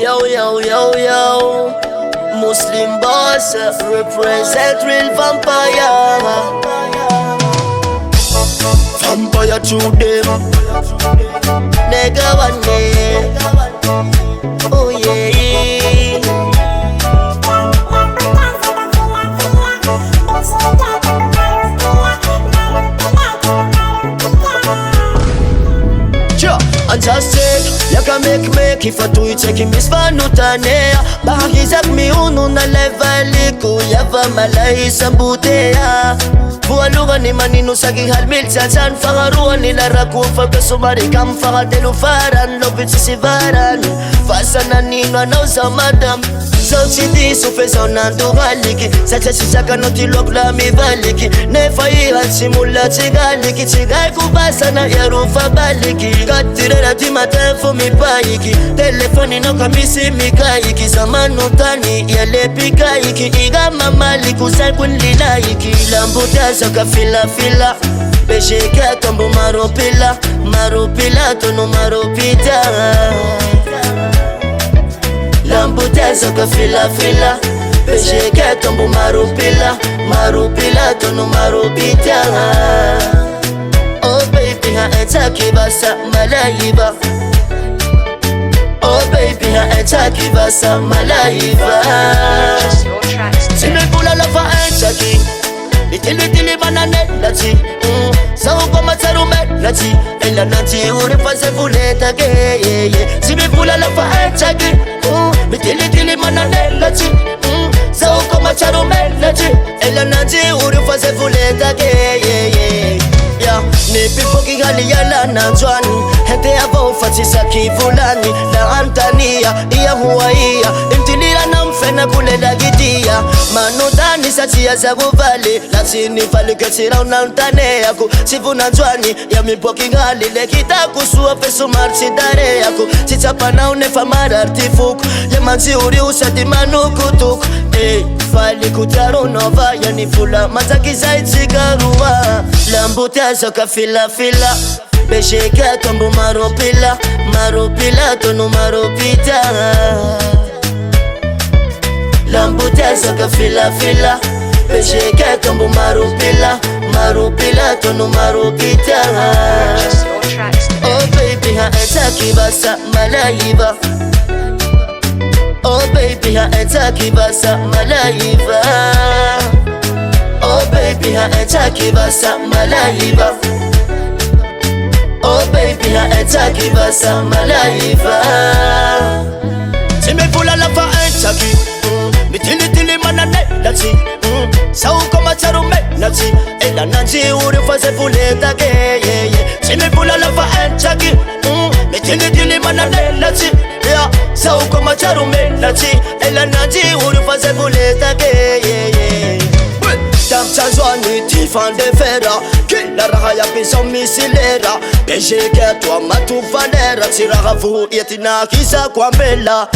Yo, yo, yo, yo. Muslim boss represent real vampire. Vampire to them. Nigga one day. Oh yeah. Fantastic, yaka make if I do it check miss vanutanea. Bahizak mi unu na leveliku yava malai sambutea. Bualuga ni maninu sagi halmil tatan fagaruan nila rakufa besumari kam fagatelu faran lovit sisivaran. Fasana nino anauza madam. Sauti disu feza unandu galiki. Sacha sisaka noti lokla mi valiki. Nefa iha simula tigaliki. Tigai kubasa na yarufa baliki. Katirera timatefu mipaiki. Telefoni no kamisi mikaiki. Zamanu tani yale pikaiki. Iga mamali kusal kun lilaiki. Lambuta saka fila fila. Besheka kambu marupila. Marupila tono marupita. Lambuta saka fila fila. Besheka kambu marupila. Marupila tono marupita. Oh baby ha etaki basa malaiba. Oh baby ha etaki basa malaiba. Simepula lafa etaki. Litili banane lati. Sao koma tarume lati. Ela nati urifase fuleta ke. Simepula lafa etaki. Litili banane lati. Sao koma tarume lati. Ela nati urifase fuleta ke. Nipi poki gali yala nanjwani. Hente ya bofati saki fulani. Na antania, iya huwa iya. Imtilira na mfena kule lagidia. Manudani satia za guvali. Latini fali ketira unantane yaku. Sifu nanjwani, ya mipoki gali. Lekita kusua pesu marchi dare yaku. Chichapana unefa marartifuku. Yemanzi uri usati manukutuku. Fali kutaro nova. Yani fula mazaki zaiti garua. Lambuta soka fila fila. Besheka kambu marupila. Marupila tono marupita. Lambuta soka fila fila. Besheka kambu marupila. Marupila tono marupita. Oh baby ha etaki basa malaiba. Oh baby ha etaki basa malaiba. Oh baby ha etaki basa malaiba. Oh baby ha etaki basa malaiba. Simepula lafa etaki. Litili manane lati. Sao koma tarume lati. Ela nanti urifase fuleta ke. Simepula lafa etaki. Litili manane lati. Sao koma tarume lati. Ela nanti urifase fuleta ke. Tamchazwani tifande fera. Kila raha ya pisa misilera. Besheke tuwa matufanera. Tiraha fuhu yetina kisa kwa mbela.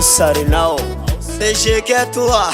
Sorry now. Besheke tuwa.